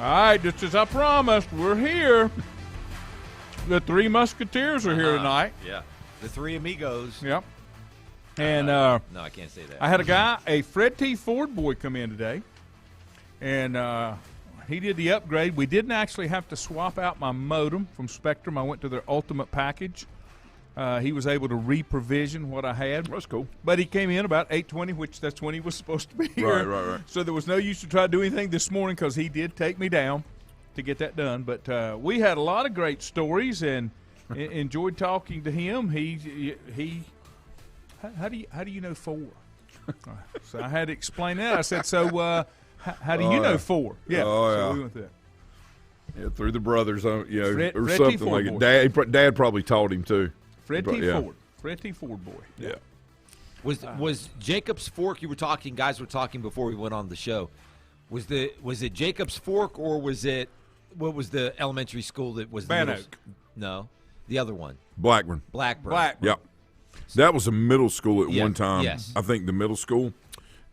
All right, just as I promised, we're here. The Three Musketeers are here tonight. Yeah, the Three Amigos. Yep. And no, I can't say that. I had a Fred T. Ford boy come in today, and he did the upgrade. We didn't actually have to swap out my modem from Spectrum. I went to their Ultimate package. He was able to re-provision what I had. That's cool. But he came in about 8:20, which that's when he was supposed to be here. Right. So there was no use to try to do anything this morning because he did take me down to get that done. But we had a lot of great stories and enjoyed talking to him. How do you know four? So I had to explain that. I said, so how do you know four? Yeah. So we went through that. Yeah, through the brothers, or Fred something T. like Ford it. Dad probably taught him too. Fred T. Ford. Fred T. Ford boy. Yeah. Was Jacob's Fork? Guys were talking before we went on the show. Was it Jacob's Fork or was it what was the elementary school that was the Van middle? Oak. No, the other one. Blackburn. Blackburn. Yep. That was a middle school at one time. Yes. I think the middle school.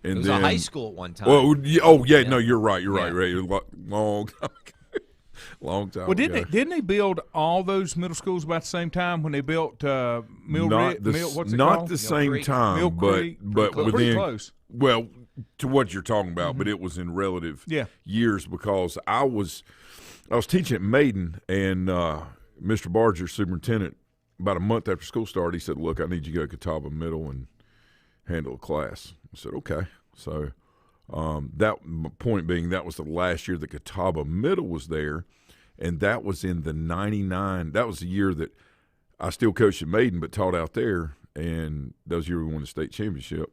And it was then a high school at one time. Well, no, you're right. Long time ago. Long time. Well, didn't they build all those middle schools about the same time when they built Mill Not Ridge? the Called? same Creek. time, Mill but Creek. but Pretty within close. well to what you're talking about, but it was in relative years because I was teaching at Maiden and Mr. Barger, superintendent, about a month after school started, he said, "Look, I need you to go to Catawba Middle and handle a class." I said, "Okay." So my point being, that was the last year that Catawba Middle was there, and that was in the '99. That was the year that I still coached at Maiden, but taught out there, and that was the year we won the state championship.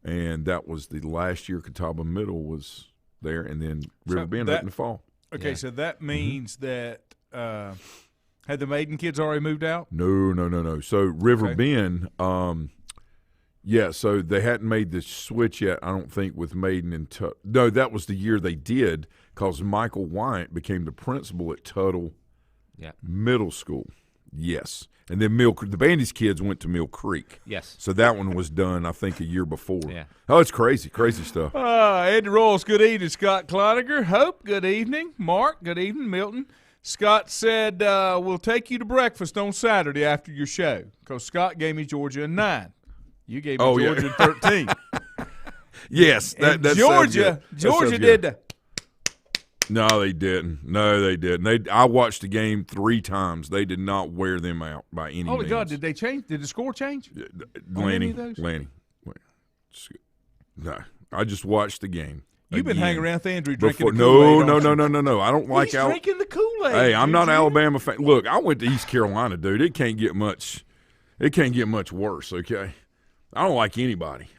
And that was the last year Catawba Middle was there, and then River Bend in the fall. Okay, so that means that had the Maiden kids already moved out? No. So River Bend, so they hadn't made the switch yet, I don't think, with Maiden and Tuttle. No, that was the year they did because Michael Wyatt became the principal at Tuttle Middle School. Yes. And then the Bandy's kids went to Mill Creek. Yes. So that one was done, I think, a year before. Yeah. Oh, it's crazy stuff. Eddie Royals, good evening. Scott Cloninger. Hope, good evening. Mark, good evening. Milton. Scott said, we'll take you to breakfast on Saturday after your show because Scott gave me Georgia in 9. You gave me Georgia in 13. Yes. That Georgia did the. No, they didn't. I watched the game 3 times. They did not wear them out by any means. Holy God, did they change? Did the score change? Lanny. No, I just watched the game. You've been hanging around with Andrew drinking the Kool-Aid. No. I don't like He's drinking the Kool-Aid. Hey, I'm not an Alabama fan. Look, I went to East Carolina, dude. It can't get much worse, okay? I don't like anybody.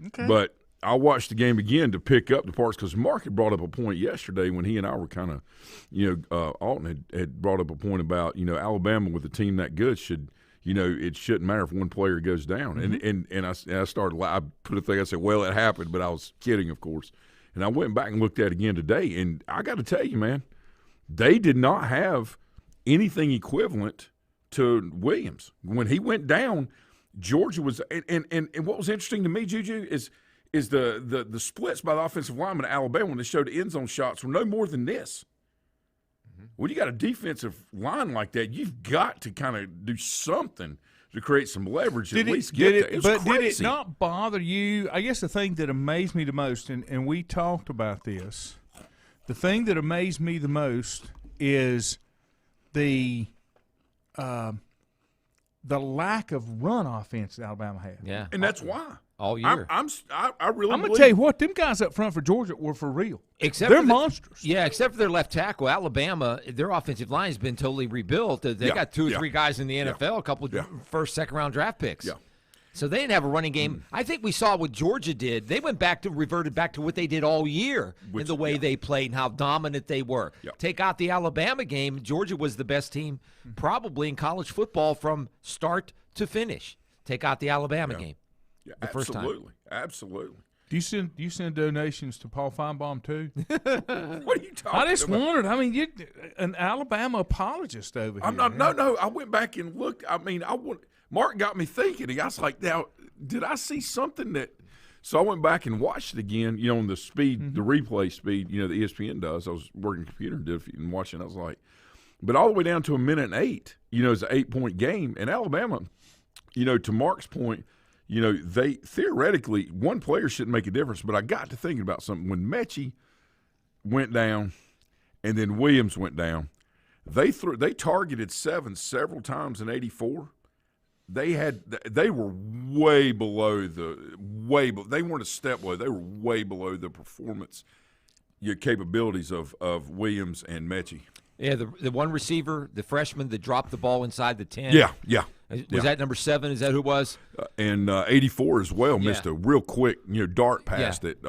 Okay. But I watched the game again to pick up the parts because Mark had brought up a point yesterday when he and I were kind of, Alton had brought up a point about, Alabama with a team that good should, it shouldn't matter if one player goes down. Mm-hmm. And I started, I put a thing, I said, well, it happened, but I was kidding, of course. And I went back and looked at it again today, and I got to tell you, man, they did not have anything equivalent to Williams. When he went down, Georgia was and what was interesting to me, Juju, is the splits by the offensive linemen of Alabama when they showed end zone shots were no more than this. When you got a defensive line like that, you've got to kind of do something to create some leverage. Did it not bother you? I guess the thing that amazed me the most, and we talked about this, the thing that amazed me the most is the lack of run offense that Alabama had. Yeah, and that's why. All year. I'm going to tell you what, them guys up front for Georgia were for real. They're monsters. Yeah, except for their left tackle. Alabama, their offensive line has been totally rebuilt. They got 2 or 3 guys in the NFL, a couple of first, second-round draft picks. Yeah. So they didn't have a running game. I think we saw what Georgia did. They reverted back to what they did all year in the way they played and how dominant they were. Yeah. Take out the Alabama game, Georgia was the best team probably in college football from start to finish. Take out the Alabama game. Yeah, first time. Absolutely. Do you send donations to Paul Feinbaum too? What are you talking about? I just wondered. I mean, you're an Alabama apologist over here. I'm not. No. I went back and looked. I mean, Mark got me thinking. I was like, now, did I see something that So I went back and watched it again, on the speed, the replay speed, the ESPN does. I was working computer and watching. I was like, but all the way down to 1:08, it's an 8-point game. And Alabama, to Mark's point, they theoretically, one player shouldn't make a difference. But I got to thinking about something. When Mechie went down and then Williams went down, they targeted 7 several times in 84. They were way below they weren't a step below. They were way below the performance capabilities of Williams and Mechie. Yeah, the one receiver, the freshman that dropped the ball inside the 10. Yeah. Was that number 7? Is that who it was? And 84 as well missed a real quick dart pass that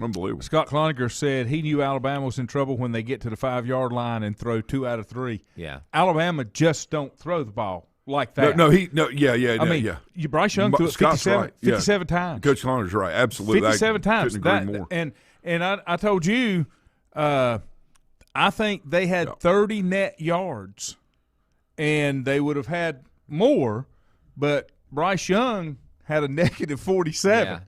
unbelievable. Scott Cloninger said he knew Alabama was in trouble when they get to the 5-yard line and throw 2 out of 3. Yeah. Alabama just don't throw the ball like that. Bryce Young threw it 57 times. Coach Cloninger's right. Absolutely. 57 times. Couldn't agree more. And I told you, I think they had 30 net yards, and they would have had more, but Bryce Young had a negative 47. Yeah.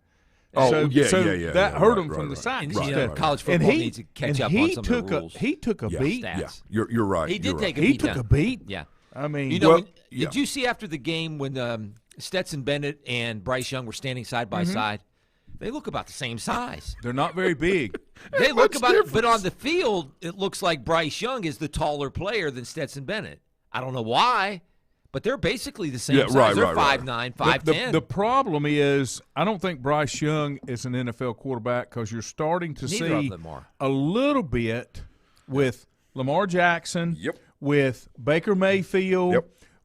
That hurt him from the side. College football needs to catch up on some of the rules. He took a beat. Yeah, you're right. He did take a beat. He took a beat. Yeah. I mean, did you see after the game when Stetson Bennett and Bryce Young were standing side by side? They look about the same size. They're not very big. They look about, but on the field, it looks like Bryce Young is the taller player than Stetson Bennett. I don't know why, but they're basically the same size. They're 5'9", 5'10". The problem is, I don't think Bryce Young is an NFL quarterback because you're starting to see a little bit with Lamar Jackson, with Baker Mayfield,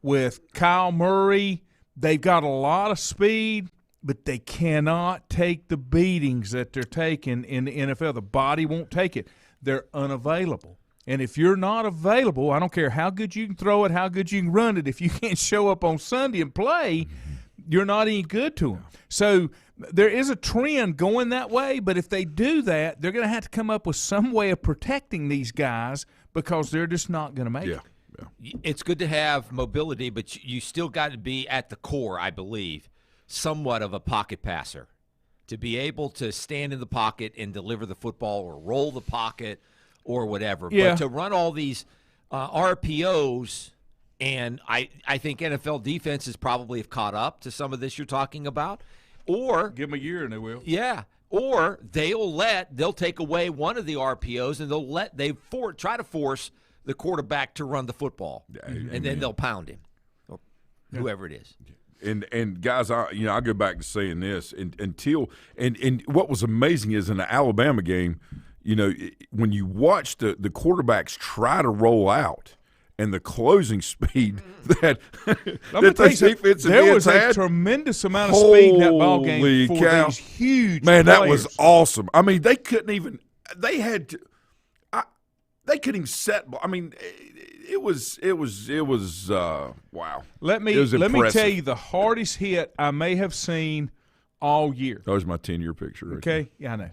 with Kyle Murray. They've got a lot of speed, but they cannot take the beatings that they're taking in the NFL. The body won't take it. They're unavailable. And if you're not available, I don't care how good you can throw it, how good you can run it, if you can't show up on Sunday and play, you're not any good to them. So there is a trend going that way, but if they do that, they're going to have to come up with some way of protecting these guys because they're just not going to make it. It's good to have mobility, but you still got to be at the core, I believe, somewhat of a pocket passer to be able to stand in the pocket and deliver the football or roll the pocket or whatever. Yeah. But to run all these RPOs, and I think NFL defenses probably have caught up to some of this you're talking about. Or give them a year and they will. Yeah. Or they'll take away one of the RPOs and try to force the quarterback to run the football. And then they'll pound him. Or whoever it is. And guys, I go back to saying this until what was amazing is in the Alabama game, when you watch the quarterbacks try to roll out and the closing speed that defense there was a tremendous amount of speed in that ball game for these huge players. That was awesome. I mean, they couldn't even they couldn't even set. I mean, it was wow. Let me tell you the hardest hit I may have seen all year. That was my 10-year picture. Right okay, yeah, I know.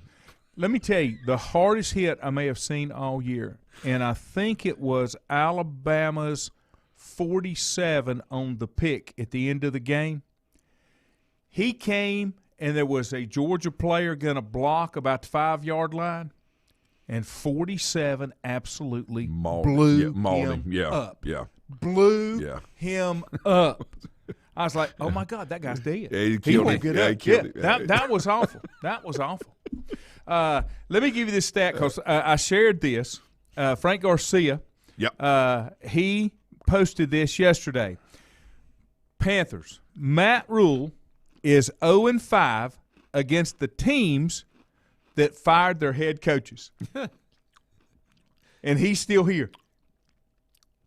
Let me tell you the hardest hit I may have seen all year, and I think it was Alabama's 47 on the pick at the end of the game. He came, and there was a Georgia player going to block about the 5-yard line, and 47 absolutely blew him up. Yeah. Blew him up. I was like, oh, my God, that guy's dead. Yeah, he won't get up. That was awful. That was awful. Let me give you this stat because I shared this. Frank Garcia, he posted this yesterday. Panthers, Matt Rule is 0-5 against the teams that fired their head coaches. And he's still here.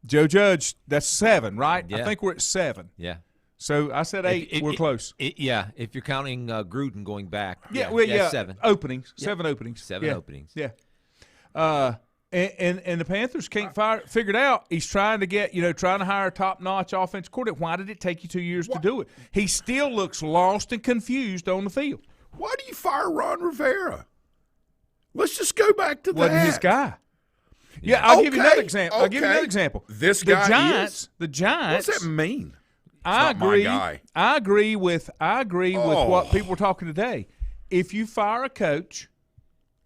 Joe Judge, that's 7, right? Yeah. I think we're at 7. Yeah. So I said 8. We're close. If you're counting Gruden going back. 7 openings. 7 openings. 7 openings. Yeah. And the Panthers can't figure it out. He's trying to get, trying to hire a top-notch offensive coordinator. Why did it take you 2 years to do it? He still looks lost and confused on the field. Why do you fire Ron Rivera? Let's just go back to that. Wasn't his guy. Yeah, I'll give you another example. This guy the Giants. What's that mean? I agree with what people were talking today. if you fire a coach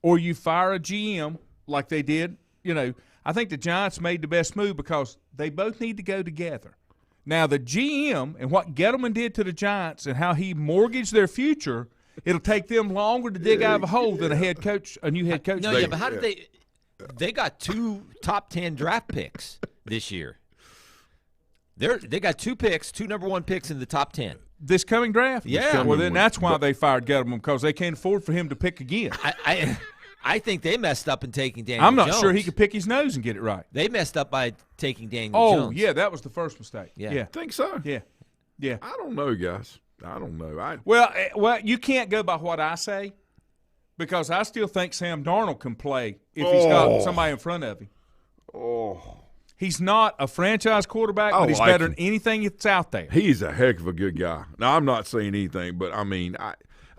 or you fire a GM like they did, I think the Giants made the best move because they both need to go together. Now, the GM and what Gettleman did to the Giants and how he mortgaged their future, it'll take them longer to dig out of a hole than a new head coach. No, but how did they got 2 top 10 draft picks this year. They got 2 picks, 2 number 1 picks in the top 10. This coming draft? Yeah. Well, then that's why they fired Gettleman, because they can't afford for him to pick again. I think they messed up in taking Daniel Jones. I'm not sure he could pick his nose and get it right. They messed up by taking Daniel Jones. Oh, yeah, that was the first mistake. Yeah. Think so? Yeah. I don't know, guys. I don't know. Well, you can't go by what I say, because I still think Sam Darnold can play if he's got somebody in front of him. He's not a franchise quarterback, but he's better than anything that's out there. He's a heck of a good guy. Now, I'm not saying anything, but I mean,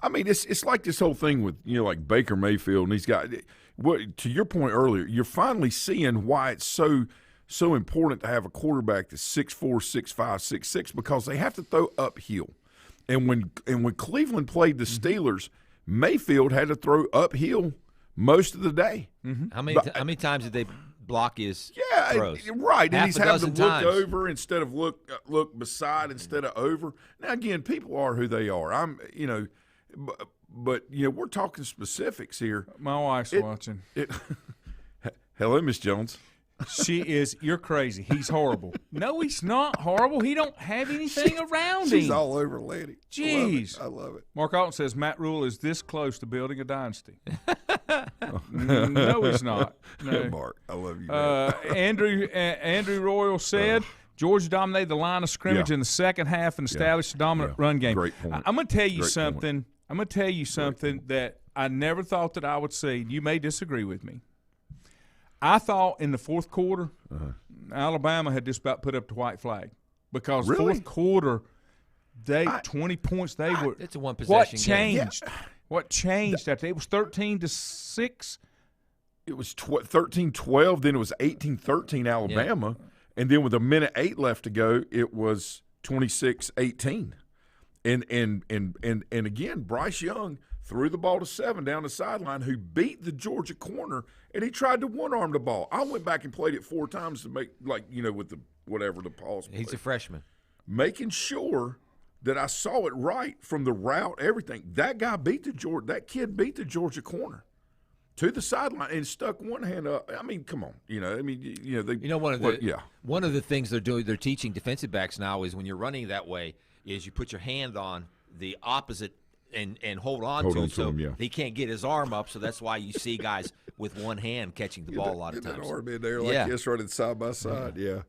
it's like this whole thing with like Baker Mayfield, and he's got what. To your point earlier, you're finally seeing why it's so important to have a quarterback that's 6'4", 6'5", 6'6", because they have to throw uphill. And when Cleveland played the Steelers, Mayfield had to throw uphill most of the day. Mm-hmm. How many times did they block his throws? Right. Half and he's having to look times. over instead of look beside instead of over. Now again, people are who they are. But we're talking specifics here. My wife's watching. Hello, Miss Jones. You're crazy. He's horrible. No, he's not horrible. He don't have anything around him. She's all over Letty. Jeez. I love it. Mark Alton says Matt Rule is this close to building a dynasty. No, he's not. No. Mark, I love you, man. Andrew Royal said Georgia dominated the line of scrimmage in the second half and established a dominant run game. Great point. I'm going to tell you something. I'm going to tell you something that I never thought that I would see. You may disagree with me. I thought in the fourth quarter, Alabama had just about put up the white flag, because fourth quarter, 20 points. It's a one possession game. What changed after it was 13-6? It was 13-12. Then it was 18-13 Alabama, and then with a minute 8 left to go, it was 26-18. And again, Bryce Young threw the ball to 7 down the sideline, who beat the Georgia corner, and he tried to one-arm the ball. I went back and played it 4 times to make, with the pause play. He's a freshman. Making sure that I saw it right from the route, everything. That kid beat the Georgia corner to the sideline and stuck one hand up. I mean, come on. One of the things they're doing, they're teaching defensive backs now is when you're running that way is you put your hand on the opposite and hold on to him, he can't get his arm up. So that's why you see guys with one hand catching the ball a lot of times. That arm in there like this, running side by side. Yeah.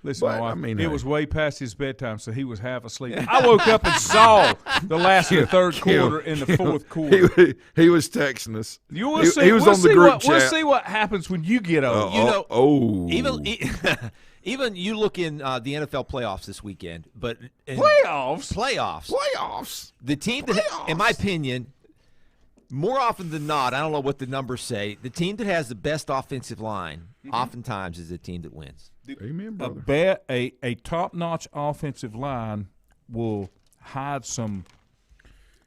Listen, it was way past his bedtime, so he was half asleep. I woke up and saw the last of the third quarter in the fourth quarter. He was texting us. You will see. He was on the group chat. We'll see what happens when you get old. Even you look in the NFL playoffs this weekend, but playoffs. The team that, in my opinion, more often than not, I don't know what the numbers say, the team that has the best offensive line oftentimes is the team that wins. Amen, brother. A top-notch offensive line will hide some.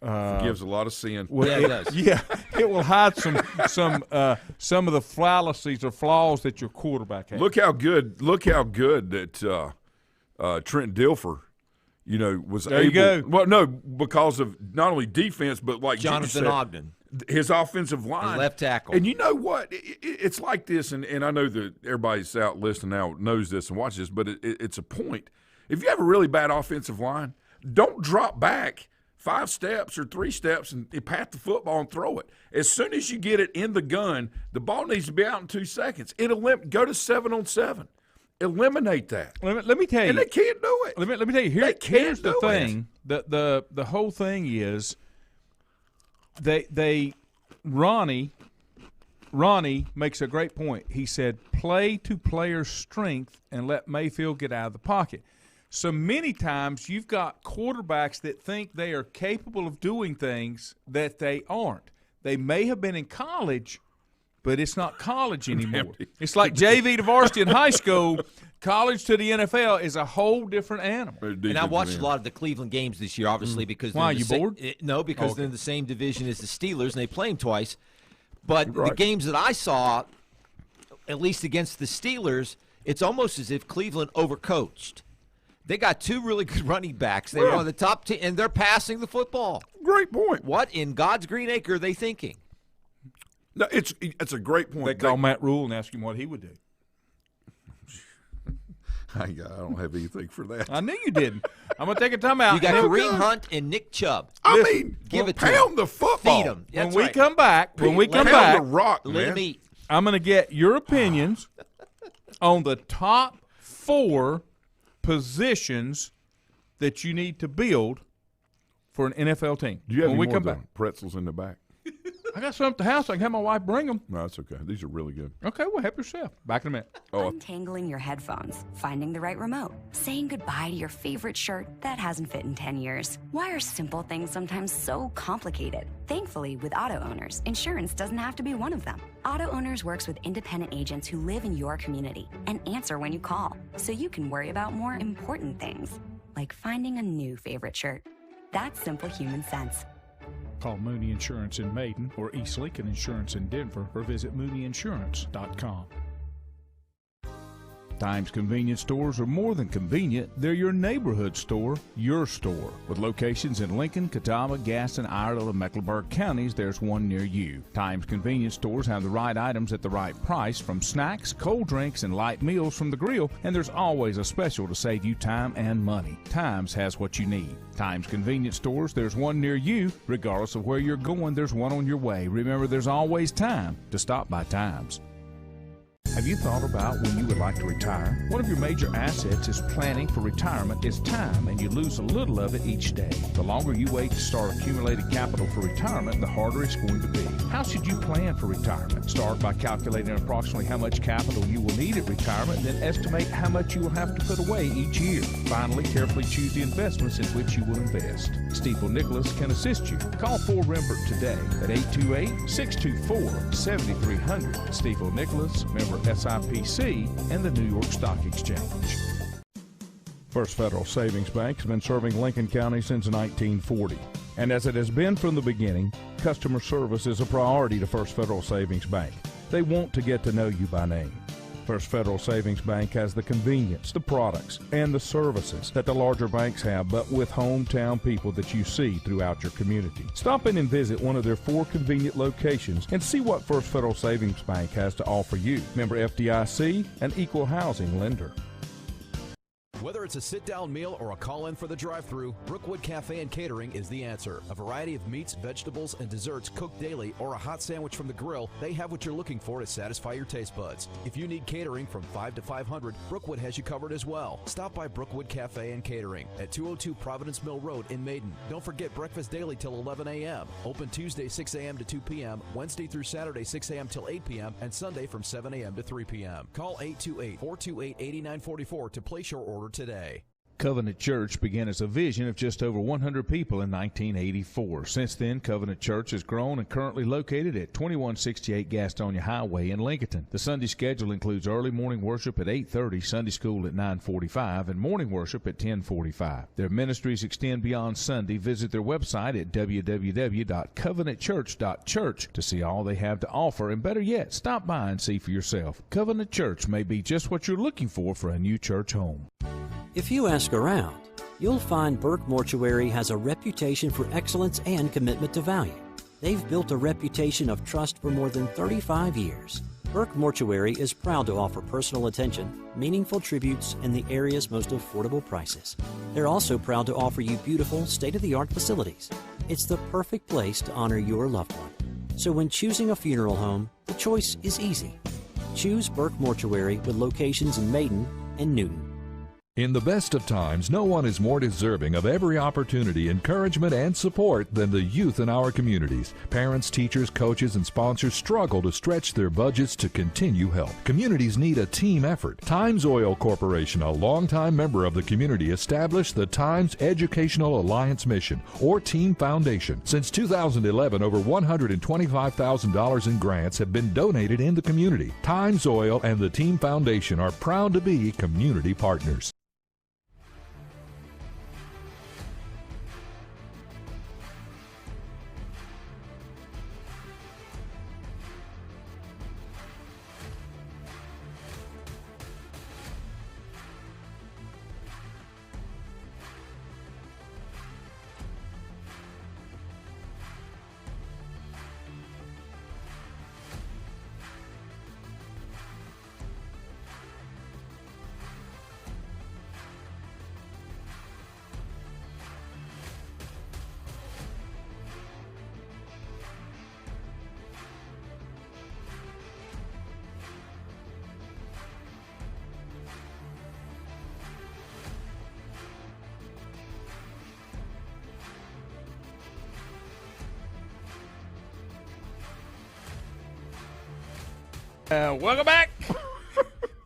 Forgives a lot of sin. Well, it does. Yeah, it will hide some of the fallacies or flaws that your quarterback has. Look how good that Trent Dilfer, was there able. You go. Well, no, because of not only defense, but like Jonathan Ogden, his offensive line, his left tackle. And you know what? It's like this, and I know that everybody's out listening now knows this and watches this, but it's a point. If you have a really bad offensive line, don't drop back 5 steps or 3 steps and pat the football and throw it. As soon as you get it in the gun, the ball needs to be out in 2 seconds. Go to 7-on-7. Eliminate that. Let me tell you. And they can't do it. Let me tell you. Here's the thing. The whole thing is Ronnie makes a great point. He said, play to player's strength and let Mayfield get out of the pocket. So many times you've got quarterbacks that think they are capable of doing things that they aren't. They may have been in college, but it's not college anymore. It's like JV to varsity in high school. College to the NFL is a whole different animal. And I watched a lot of the Cleveland games this year, obviously, because why, you bored? No, because they're in the same division as the Steelers, and they play them twice. But the games that I saw, at least against the Steelers, it's almost as if Cleveland overcoached. They got two really good running backs. They were on the top team, and they're passing the football. Great point. What in God's green acre are they thinking? No, it's a great point. They call Matt Rule and ask him what he would do. I don't have anything for that. I knew you didn't. I'm going to take a time out. You got Kareem Hunt and Nick Chubb. Give it to pound the football. Feed them. When we come back, the rock, let them eat. I'm going to get your opinions on the top 4 positions that you need to build for an NFL team. Do you have when any we more come back? Pretzels in the back? I got some at the house. I can have my wife bring them. No, that's okay. These are really good. Okay, well, help yourself. Back in a minute. Untangling your headphones, finding the right remote, saying goodbye to your favorite shirt that hasn't fit in 10 years. Why are simple things sometimes so complicated? Thankfully, with auto owners, insurance doesn't have to be one of them. Auto Owners works with independent agents who live in your community and answer when you call, so you can worry about more important things, like finding a new favorite shirt. That's simple human sense. Call Mooney Insurance in Maiden or East Lincoln Insurance in Denver or visit MooneyInsurance.com. Times convenience stores are more than convenient. They're your neighborhood store, your store. With locations in Lincoln, Catawba, Gaston, Iredell, and Mecklenburg counties, there's one near you. Times convenience stores have the right items at the right price, from snacks, cold drinks, and light meals from the grill, and there's always a special to save you time and money. Times has what you need. Times convenience stores, there's one near you. Regardless of where you're going, there's one on your way. Remember, there's always time to stop by Times. Have you thought about when you would like to retire? One of your major assets is planning for retirement is time, and you lose a little of it each day. The longer you wait to start accumulating capital for retirement, the harder it's going to be. How should you plan for retirement? Start by calculating approximately how much capital you will need at retirement, then estimate how much you will have to put away each year. Finally, carefully choose the investments in which you will invest. Stifel Nicholas can assist you. Call Ford Rembert today at 828-624-7300. Stifel Nicholas, member SIPC, and the New York Stock Exchange. First Federal Savings Bank has been serving Lincoln County since 1940. And as it has been from the beginning, customer service is a priority to First Federal Savings Bank. They want to get to know you by name. First Federal Savings Bank has the convenience, the products, and the services that the larger banks have, but with hometown people that you see throughout your community. Stop in and visit one of their 4 convenient locations and see what First Federal Savings Bank has to offer you. Member FDIC, an equal housing lender. Whether it's a sit-down meal or a call-in for the drive-thru, Brookwood Cafe and Catering is the answer. A variety of meats, vegetables, and desserts cooked daily, or a hot sandwich from the grill, they have what you're looking for to satisfy your taste buds. If you need catering from 5 to 500, Brookwood has you covered as well. Stop by Brookwood Cafe and Catering at 202 Providence Mill Road in Maiden. Don't forget breakfast daily till 11 a.m. Open Tuesday 6 a.m. to 2 p.m., Wednesday through Saturday 6 a.m. till 8 p.m., and Sunday from 7 a.m. to 3 p.m. Call 828-428-8944 to place your order today. Covenant Church began as a vision of just over 100 people in 1984. Since then, Covenant Church has grown and currently located at 2168 Gastonia Highway in Lincoln. The Sunday schedule includes early morning worship at 8:30, Sunday school at 9:45, and morning worship at 10:45. Their ministries extend beyond Sunday. Visit their website at www.covenantchurch.church to see all they have to offer, and better yet, stop by and see for yourself. Covenant Church may be just what you're looking for a new church home. If you ask around, you'll find Burke Mortuary has a reputation for excellence and commitment to value. They've built a reputation of trust for more than 35 years. Burke Mortuary is proud to offer personal attention, meaningful tributes, and the area's most affordable prices. They're also proud to offer you beautiful, state-of-the-art facilities. It's the perfect place to honor your loved one. So when choosing a funeral home, the choice is easy. Choose Burke Mortuary with locations in Maiden and Newton. In the best of times, no one is more deserving of every opportunity, encouragement, and support than the youth in our communities. Parents, teachers, coaches, and sponsors struggle to stretch their budgets to continue help. Communities need a team effort. Times Oil Corporation, a longtime member of the community, established the Times Educational Alliance Mission, or Team Foundation. Since 2011, over $125,000 in grants have been donated in the community. Times Oil and the Team Foundation are proud to be community partners. Welcome back.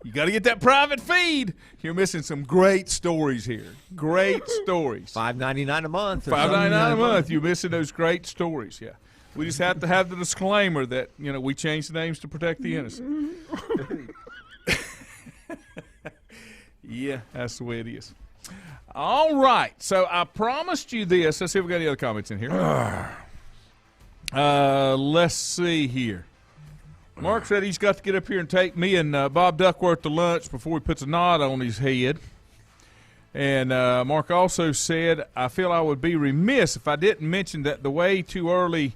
You got to get that private feed. You're missing some great stories here. Great stories. $5.99 a month. $5.99 a month. You're missing those great stories. Yeah. We just have to have the disclaimer that, we change the names to protect the innocent. Yeah, that's the way it is. All right. So I promised you this. Let's see if we got any other comments in here. Let's see here. Mark said he's got to get up here and take me and Bob Duckworth to lunch before he puts a knot on his head. And Mark also said, I feel I would be remiss if I didn't mention that the way too early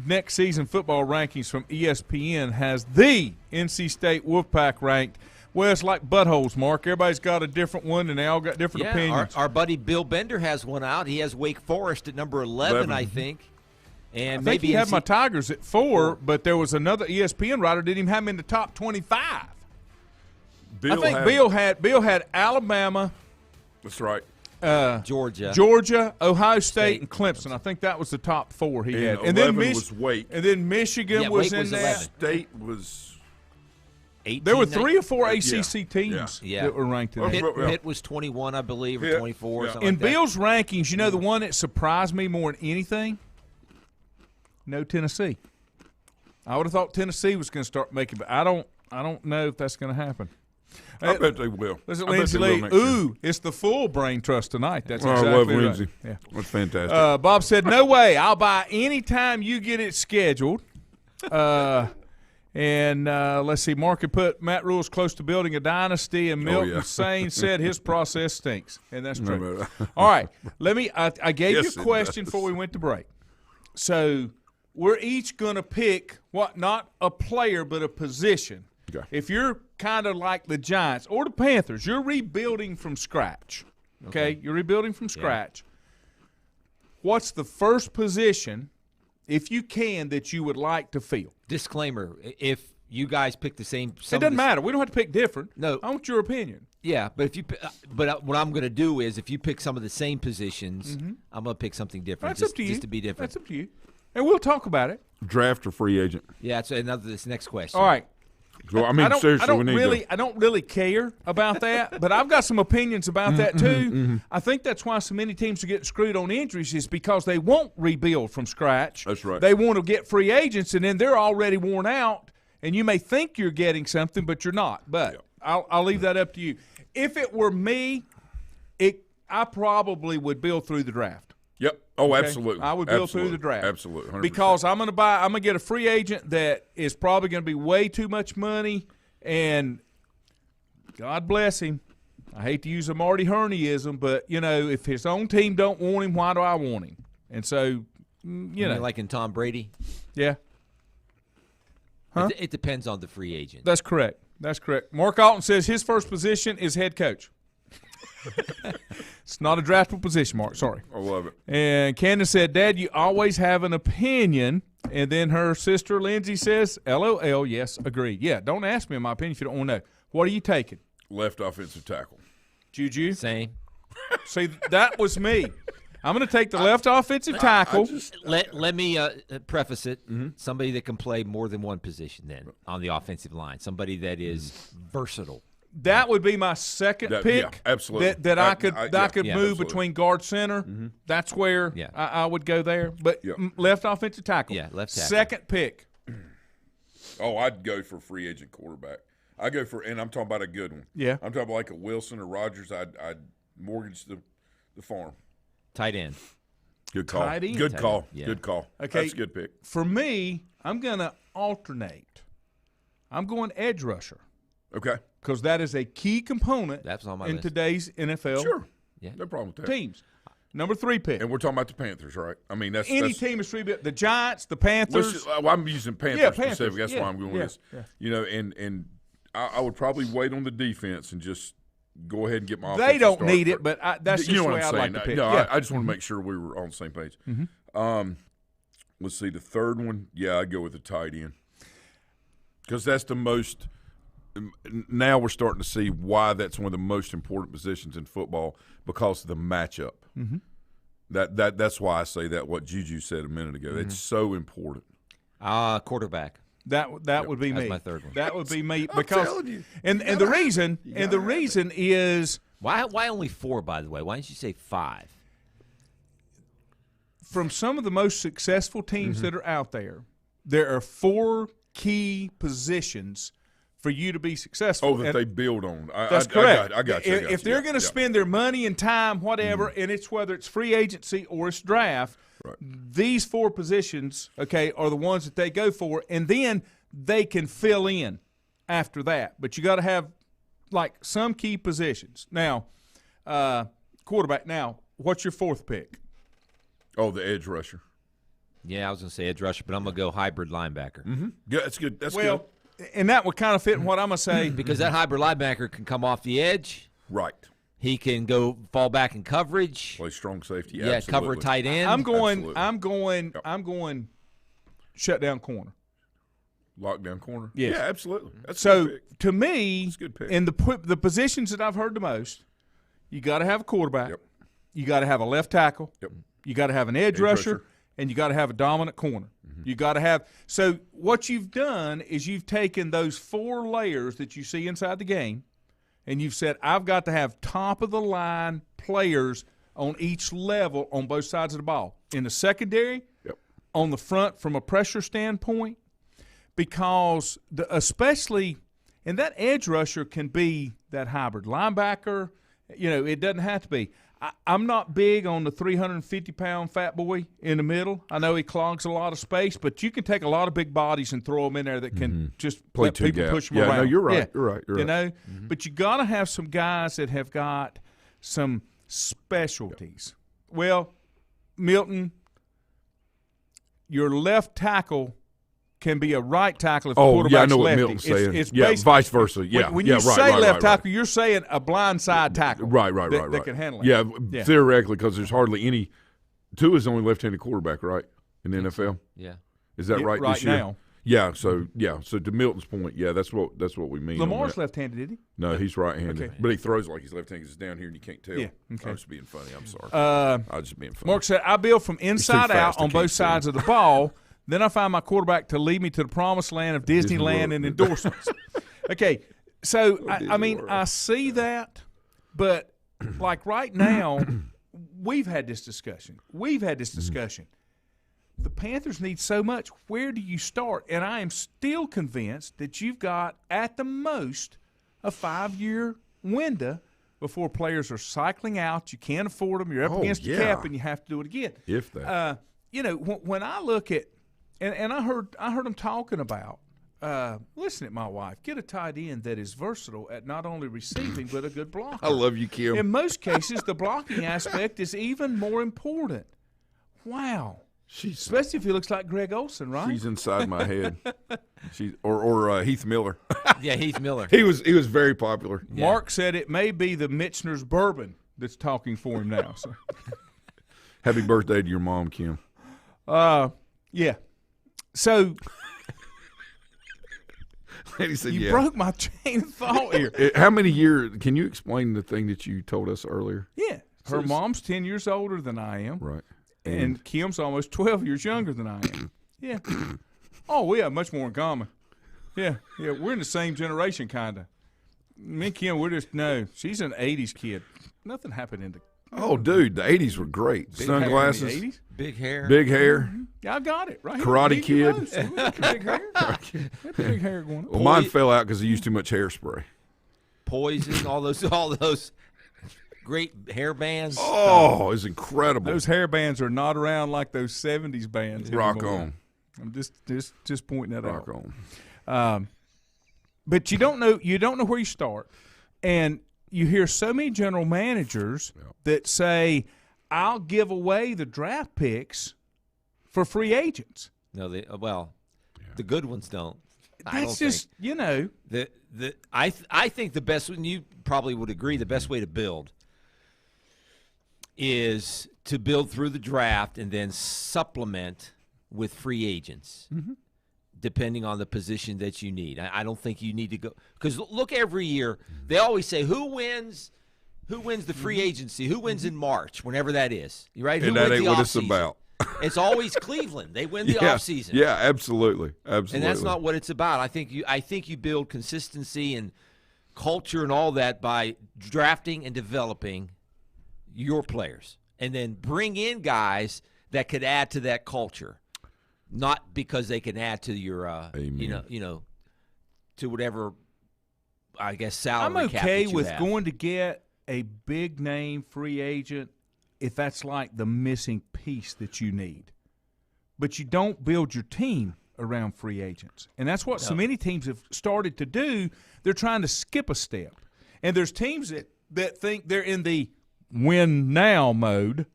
next season football rankings from ESPN has the NC State Wolfpack ranked. Well, it's like buttholes, Mark. Everybody's got a different one, and they all got different opinions. Our buddy Bill Bender has one out. He has Wake Forest at number 11. I think. And I think maybe he had my Tigers at 4, but there was another ESPN writer didn't even have him in the top 25. Bill had Alabama. That's right. Georgia, Ohio State, and Clemson. I think that was the top 4 he had. And then was Wake. And then Michigan was in there. State was 18. There were 3 or 4 ACC teams that were ranked in there. Pitt was 21, I believe, or 24. Something in like that. Bill's rankings, the one that surprised me more than anything? No Tennessee. I would have thought Tennessee was going to start making, but I don't know if that's going to happen. I bet they will. Listen, Lindsay Lee. Ooh, it's the full brain trust tonight. That's exactly I love right. Lindsay. Yeah. That's fantastic. Bob said, no way. I'll buy any time you get it scheduled. And let's see, Mark had put Matt Rule's close to building a dynasty, and Milton Sane said his process stinks. And that's true. All right. I gave you a question before we went to break. So we're each going to pick not a player, but a position. Okay. If you're kind of like the Giants or the Panthers, you're rebuilding from scratch. Okay? You're rebuilding from scratch. What's the first position, if you can, that you would like to fill? Disclaimer, if you guys pick the same. It doesn't matter. We don't have to pick different. No. I want your opinion. Yeah, but what I'm going to do is if you pick some of the same positions, I'm going to pick something different. That's up to you. Just to be different. That's up to you. And we'll talk about it. Draft or free agent? Yeah, it's this next question. All right. So, seriously, I don't really care about that, but I've got some opinions about that too. I think that's why so many teams are getting screwed on injuries is because they won't rebuild from scratch. That's right. They want to get free agents, and then they're already worn out, and you may think you're getting something, but you're not. But I'll leave that up to you. If it were me, I probably would build through the draft. Yep. Oh, okay? Absolutely. I would build through the draft. Absolutely. 100%. Because I'm going to get a free agent that is probably going to be way too much money, and God bless him. I hate to use a Marty Herneyism, but, if his own team don't want him, why do I want him? And so, Like in Tom Brady? Yeah. Huh? It depends on the free agent. That's correct. Mark Alton says his first position is head coach. It's not a draftable position, Mark. Sorry. I love it. And Candace said, Dad, you always have an opinion. And then her sister, Lindsay, says, LOL, yes, agreed. Yeah, don't ask me my opinion if you don't want to know. What are you taking? Left offensive tackle. Juju. Same. See, that was me. I'm going to take the left offensive tackle. Let me preface it. Mm-hmm. Somebody that can play more than one position then on the offensive line. Somebody that is versatile. That would be my second pick. Yeah, absolutely. That I could move absolutely. between guard center. Mm-hmm. That's where I would go there. But left offensive tackle. Yeah, left tackle. Second pick. Oh, I'd go for free agent quarterback. I go for, and I'm talking about a good one. Yeah. I'm talking about like a Wilson or Rodgers. I'd mortgage the farm. Tight end. Good call. Tight end. Good call. Yeah. Good call. Okay. That's a good pick. For me, I'm going to alternate. I'm going edge rusher Okay. because that is a key component That's on my in list. today's NFL Sure. Yeah. No problem with that. teams. Number 3 pick. And we're talking about the Panthers, right? I mean, that's Any team is 3 pick. The Giants, the Panthers. I'm using Panthers, Panthers. specific. That's Yeah. why I'm going with this. Yeah. You know, and I would probably wait on the defense and just go ahead and get my. They don't start need it, first. but that's you just know the what way I'm I'd saying. like to pick. No, Yeah. I just want to make sure we were on the same page. Let's see the third one. Yeah, I'd go with the tight end because that's the most. Now we're starting to see why that's one of the most important positions in football because of the matchup. Mm-hmm. That's why I say that. What Juju said a minute ago. It's so important. Quarterback. That would be That's me. my third one. That would be me I'm because telling you. and the reason is Why only 4, by the way? Why didn't you say 5? from some of the most successful teams that are out there. There are 4 key positions for you to be successful. Oh, that they build on. That's correct. I got you. If they're going to spend their money and time, whatever, and it's whether it's free agency or it's draft, Right. these 4 positions, okay, are the ones that they go for, and then they can fill in after that. But you got to have like some key positions. Now, quarterback. Now, what's your 4th pick? Oh, the edge rusher. Yeah, I was going to say edge rusher, but I'm going to go hybrid linebacker. Mm-hmm. Yeah, that's good. That's good. Well, and that would kind of fit in what I'm going to say. Because that hybrid linebacker can come off the edge. Right. He can go fall back in coverage. Play strong safety. Yeah, absolutely. cover tight end. I'm going Absolutely. I'm going shut down corner. Lockdown corner. Yes. Yeah, absolutely. That's a So good pick. to me, That's a good pick. in the positions that I've heard the most, you got to have a quarterback. Yep. You got to have a left tackle. Yep. You got to have an edge rusher, and you got to have a dominant corner. You got to have. So what you've done is you've taken those 4 layers that you see inside the game, and you've said, I've got to have top of the line players on each level on both sides of the ball. In the secondary, Yep. on the front from a pressure standpoint, because especially – and that edge rusher can be that hybrid linebacker. You know, it doesn't have to be. I'm not big on the 350-pound fat boy in the middle. I know he clogs a lot of space, but you can take a lot of big bodies and throw them in there that can just Play let two people gap. push them Yeah, around. no, you're right. Yeah. You're right. You're you right. know, but you got to have some guys that have got some specialties. Well, Milton, your left tackle can be a right tackle if the quarterback's I know what lefty. Milton's saying. It's Yeah, basically- vice versa. Yeah, When yeah, you right, say right, left right, tackle, you're saying a blind side tackle. Right. That can handle it. Yeah, theoretically, because there's hardly any. Tua is the only left-handed quarterback, right, in the NFL. Yeah. Is that right? Right this year? now. Yeah. So So to Milton's point, yeah, that's what we mean. on Lamar's that. left-handed, did he? No, he's right-handed, Okay. but he throws like he's left-handed. He's down here, and you can't tell. Yeah, okay. I was being funny. I'm sorry. I was just being funny. Mark said, I build from inside fast, out I on can't both see him. sides of the ball. Then I find my quarterback to lead me to the promised land of Disneyland World. and endorsements. Okay, so, Disney I mean, World. I see that, but like right now, we've had this discussion. The Panthers need so much. Where do you start? And I am still convinced that you've got, at the most, a 5-year window before players are cycling out. You can't afford them. You're up against the cap, and you have to do it again. If that. You know, when I look at, and I heard them talking about, listen at my wife, get a tight end that is versatile at not only receiving but a good blocker. I love you, Kim. In most cases, the blocking aspect is even more important. Wow. Especially if he looks like Greg Olson, right? She's inside my head. Or Heath Miller. Yeah, Heath Miller. He was very popular. Mark said it may be the Michener's bourbon that's talking for him now. So. Happy birthday to your mom, Kim. Yeah. So And he said, you broke my chain of thought here. How many years? Can you explain the thing that you told us earlier? Yeah. Her mom's 10 years older than I am. Right. And Kim's almost 12 years younger than I am. Yeah. Oh, we have much more in common. Yeah. We're in the same generation, kind of. Me and Kim, she's an 80s kid. Nothing happened in the. Oh, dude, the 80s were great. Sunglasses. 80s? Big hair. Big hair. Mm-hmm. Yeah, I got it. Right here. Karate Kid. Big hair. Big hair going on. Well, mine fell out because he used too much hairspray. Poison, all those great hair bands. Oh, it's incredible. Those hair bands are not around like those 70s bands Rock anymore. on. I'm just pointing that Rock out. on. But you don't know where you start. And you hear so many general managers that say, I'll give away the draft picks for free agents. No, the good ones don't. That's just, I think the best, and you probably would agree, the best way to build is to build through the draft and then supplement with free agents, depending on the position that you need. I don't think you need to go – because look, every year they always say who wins the free agency, who wins in March, whenever that is, right? And that ain't what it's about. It's always Cleveland. They win the offseason. Yeah, absolutely. Absolutely. And that's not what it's about. I think you build consistency and culture and all that by drafting and developing your players, and then bring in guys that could add to that culture, not because they can add to your to whatever, I guess, salary cap that you have. Going to get a big name free agent if that's like the missing piece that you need. But you don't build your team around free agents. And that's what so many teams have started to do. They're trying to skip a step. And there's teams that think they're in the win-now mode,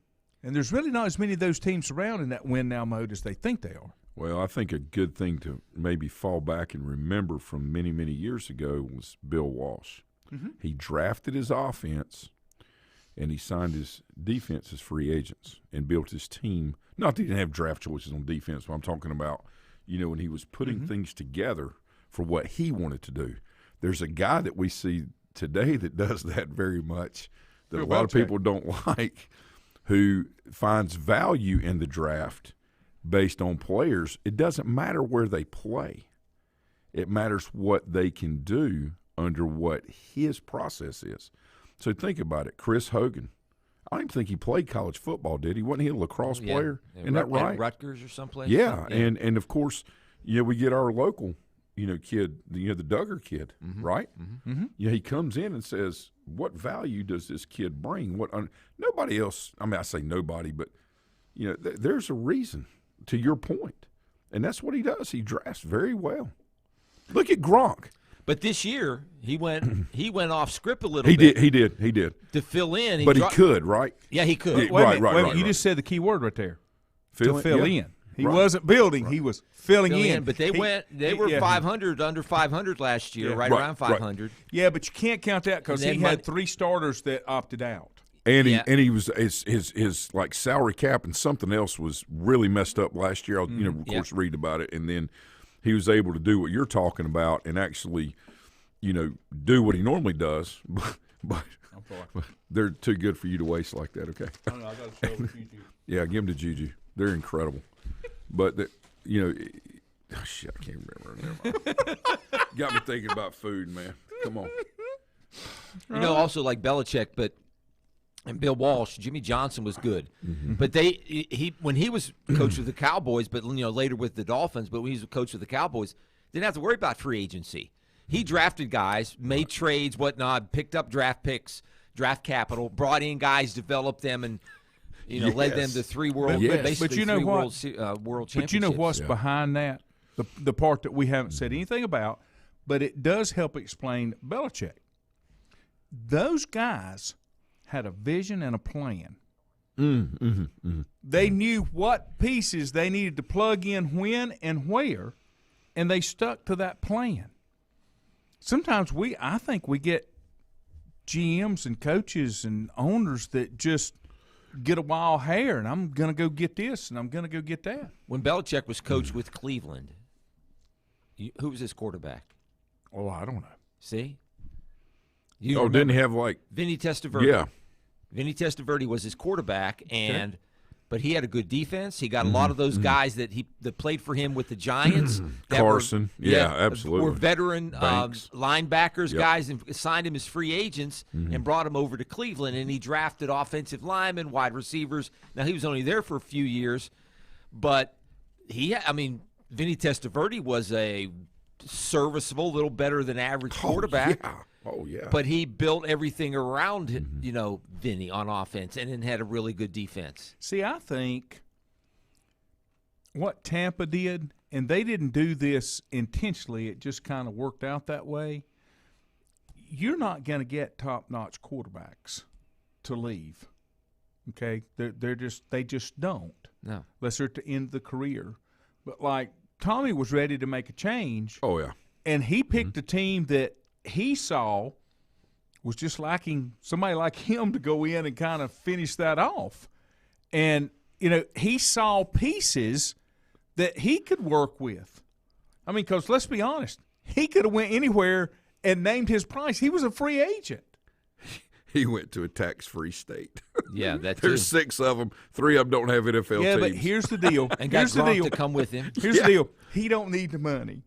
and there's really not as many of those teams around in that win-now mode as they think they are. Well, I think a good thing to maybe fall back and remember from many, many years ago was Bill Walsh. Mm-hmm. He drafted his offense, and he signed his defense as free agents and built his team. Not that he didn't have draft choices on defense, but I'm talking about, when he was putting things together for what he wanted to do. There's a guy that we see today that does that very much that a lot of people don't like, who finds value in the draft based on players. It doesn't matter where they play. It matters what they can do under what his process is. So think about it. Chris Hogan, I don't even think he played college football, did he? Wasn't he a lacrosse player? Isn't that right? At Rutgers or someplace? Yeah. And of course, we get our local, kid, the Duggar kid, right? Mm-hmm. He comes in and says, what value does this kid bring? Nobody else, I say nobody, but, there's a reason, to your point. And that's what he does. He drafts very well. Look at Gronk. But this year he went off script a little bit. He did to fill in. But he could, right? Yeah, he could. Right. You just said the key word right there. Fill in. He Right. wasn't building; he was filling in. But they were 500, under 500 last year, around 500. Right. Yeah, but you can't count that because he had 3 starters that opted out. And he was his like salary cap and something else was really messed up last year. Of course, read about it, and then he was able to do what you're talking about and actually, do what he normally does. But they're too good for you to waste like that. Okay. I don't know. I got to show with Juju. Yeah, give them to Juju. They're incredible. But shit, I can't remember. Never mind. Got me thinking about food, man. Come on. Also like Belichick, and Bill Walsh, Jimmy Johnson was good. Mm-hmm. But when he was coach with the Cowboys, but later with the Dolphins, but when he was coach with the Cowboys, didn't have to worry about free agency. He drafted guys, made trades, whatnot, picked up draft picks, draft capital, brought in guys, developed them, and led them to 3 world, basically but world championships. But you know what's behind that? The part that we haven't said anything about, but it does help explain Belichick. Those guys had a vision and a plan. They knew what pieces they needed to plug in when and where, and they stuck to that plan. Sometimes I think we get GMs and coaches and owners that just get a wild hair, and I'm going to go get this, and I'm going to go get that. When Belichick was coach with Cleveland, who was his quarterback? Oh, I don't know. See? Didn't he have like Vinny Testaverde? Yeah. Vinny Testaverde was his quarterback, but he had a good defense. He got a lot of those guys that played for him with the Giants. Carson, absolutely. Were veteran linebackers, guys, and signed him as free agents and brought him over to Cleveland. And he drafted offensive linemen, wide receivers. Now, he was only there for a few years, but Vinny Testaverde was a serviceable, little better than average quarterback. Yeah. Oh, yeah. But he built everything around, Vinny on offense and then had a really good defense. See, I think what Tampa did, and they didn't do this intentionally, it just kind of worked out that way. You're not going to get top-notch quarterbacks to leave. Okay? They just don't. No. Unless they're at the end of the career. But like Tommy was ready to make a change. Oh, yeah. And he picked a team that he saw was just lacking somebody like him to go in and kind of finish that off. And, he saw pieces that he could work with. I mean, because let's be honest, he could have went anywhere and named his price. He was a free agent. He went to a tax-free state. Yeah, that's There's 6 of them. 3 of them don't have NFL teams. Yeah, but here's the deal. And got Gronk to come with him. Here's the deal. He don't need the money.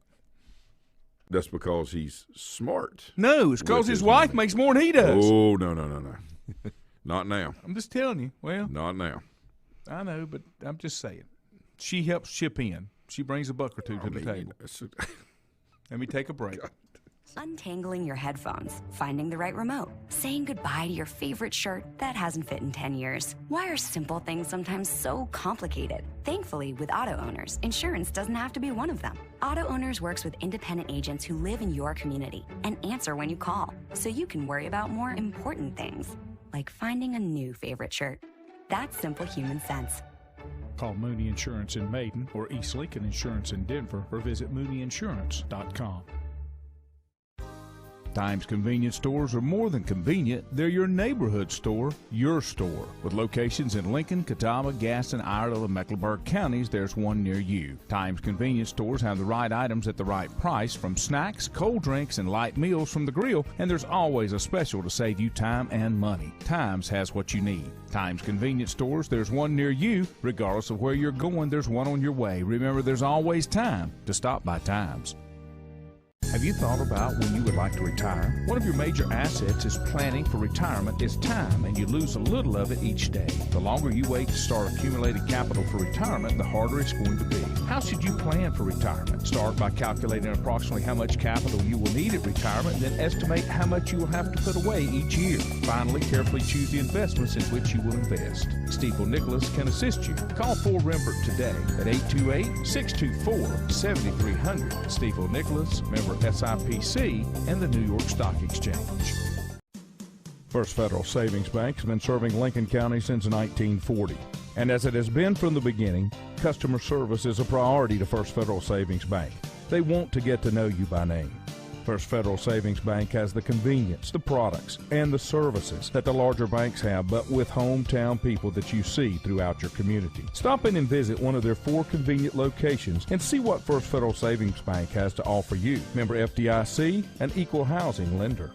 That's because he's smart. No, it's because his wife makes more than he does. Oh, no. Not now. I'm just telling you. Well, not now. I know, but I'm just saying. She helps chip in. She brings a buck or two to the table. Let me take a break. God. Untangling your headphones, finding the right remote, saying goodbye to your favorite shirt that hasn't fit in 10 years. Why are simple things sometimes so complicated? Thankfully, with auto owners, insurance doesn't have to be one of them. Auto Owners works with independent agents who live in your community and answer when you call, so you can worry about more important things, like finding a new favorite shirt. That's simple human sense. Call Mooney Insurance in Maiden or East Lincoln Insurance in Denver or visit MooneyInsurance.com. Times convenience stores are more than convenient. They're your neighborhood store, your store. With locations in Lincoln, Catawba, Gaston, Iredell, and Mecklenburg counties, there's one near you. Times convenience stores have the right items at the right price, from snacks, cold drinks, and light meals from the grill, and there's always a special to save you time and money. Times has what you need. Times convenience stores, there's one near you. Regardless of where you're going, there's one on your way. Remember, there's always time to stop by Times. Have you thought about when you would like to retire? One of your major assets is planning for retirement is time, and you lose a little of it each day. The longer you wait to start accumulating capital for retirement, the harder it's going to be. How should you plan for retirement? Start by calculating approximately how much capital you will need at retirement, then estimate how much you will have to put away each year. Finally, carefully choose the investments in which you will invest. Stifel Nicholas can assist you. Call Ford Rembert today at 828-624-7300. Stifel Nicholas, member SIPC, and the New York Stock Exchange. First Federal Savings Bank has been serving Lincoln County since 1940. And as it has been from the beginning, customer service is a priority to First Federal Savings Bank. They want to get to know you by name. First Federal Savings Bank has the convenience, the products, and the services that the larger banks have, but with hometown people that you see throughout your community. Stop in and visit one of their 4 convenient locations and see what First Federal Savings Bank has to offer you. Member FDIC, an equal housing lender.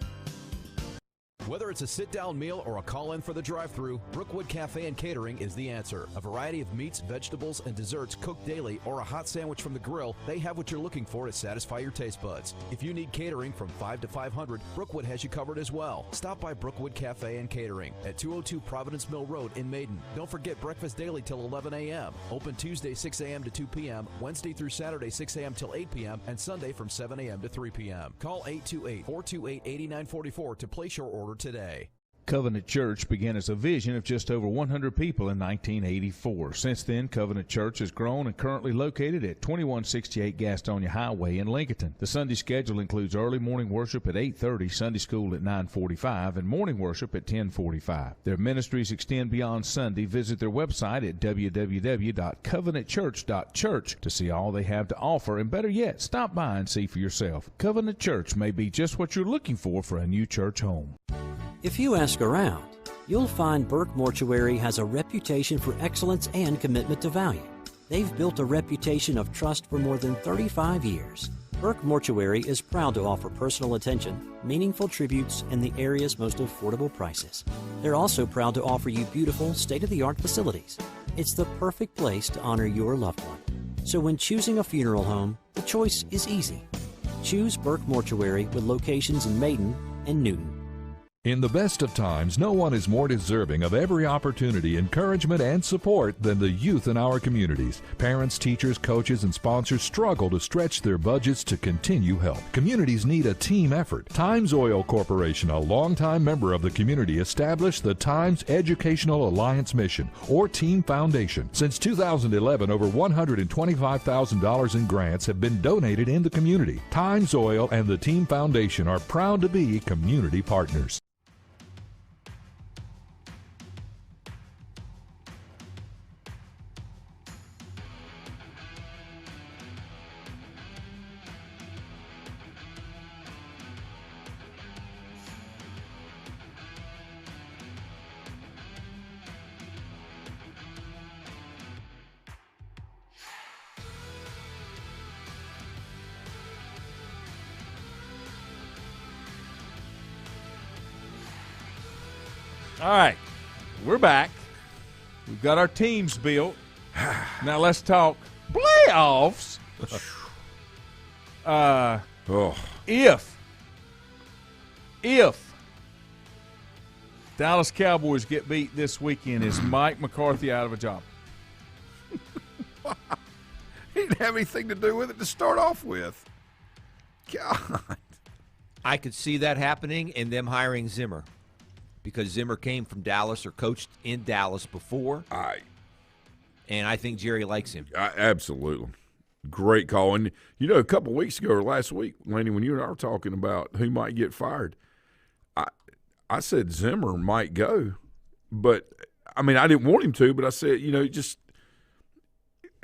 Whether it's a sit-down meal or a call-in for the drive-thru, Brookwood Cafe and Catering is the answer. A variety of meats, vegetables, and desserts cooked daily, or a hot sandwich from the grill, they have what you're looking for to satisfy your taste buds. If you need catering from 5 to 500, Brookwood has you covered as well. Stop by Brookwood Cafe and Catering at 202 Providence Mill Road in Maiden. Don't forget breakfast daily till 11 a.m. Open Tuesday 6 a.m. to 2 p.m., Wednesday through Saturday 6 a.m. till 8 p.m., and Sunday from 7 a.m. to 3 p.m. Call 828-428-8944 to place your order today. Covenant Church began as a vision of just over 100 people in 1984. Since then, Covenant Church has grown and currently located at 2168 Gastonia Highway in Lincoln. The Sunday schedule includes early morning worship at 8:30, Sunday school at 9:45, and morning worship at 10:45. Their ministries extend beyond Sunday. Visit their website at www.covenantchurch.church to see all they have to offer, and better yet, stop by and see for yourself. Covenant Church may be just what you're looking for a new church home. If you ask around, you'll find Burke Mortuary has a reputation for excellence and commitment to value. They've built a reputation of trust for more than 35 years. Burke Mortuary is proud to offer personal attention, meaningful tributes, and the area's most affordable prices. They're also proud to offer you beautiful, state-of-the-art facilities. It's the perfect place to honor your loved one. So when choosing a funeral home, the choice is easy. Choose Burke Mortuary with locations in Maiden and Newton. In the best of times, no one is more deserving of every opportunity, encouragement, and support than the youth in our communities. Parents, teachers, coaches, and sponsors struggle to stretch their budgets to continue help. Communities need a team effort. Times Oil Corporation, a longtime member of the community, established the Times Educational Alliance Mission, or Team Foundation. Since 2011, over $125,000 in grants have been donated in the community. Times Oil and the Team Foundation are proud to be community partners. All right, we're back. We've got our teams built. Now let's talk playoffs. If Dallas Cowboys get beat this weekend, is Mike McCarthy out of a job? He didn't have anything to do with it to start off with. God. I could see that happening and them hiring Zimmer, because Zimmer came from Dallas or coached in Dallas before. And I think Jerry likes him. Absolutely. Great call. And, you know, a couple of weeks ago or last week, Lanny, when you and I were talking about who might get fired, I said Zimmer might go. But, I mean, I didn't want him to, but I said, you know, just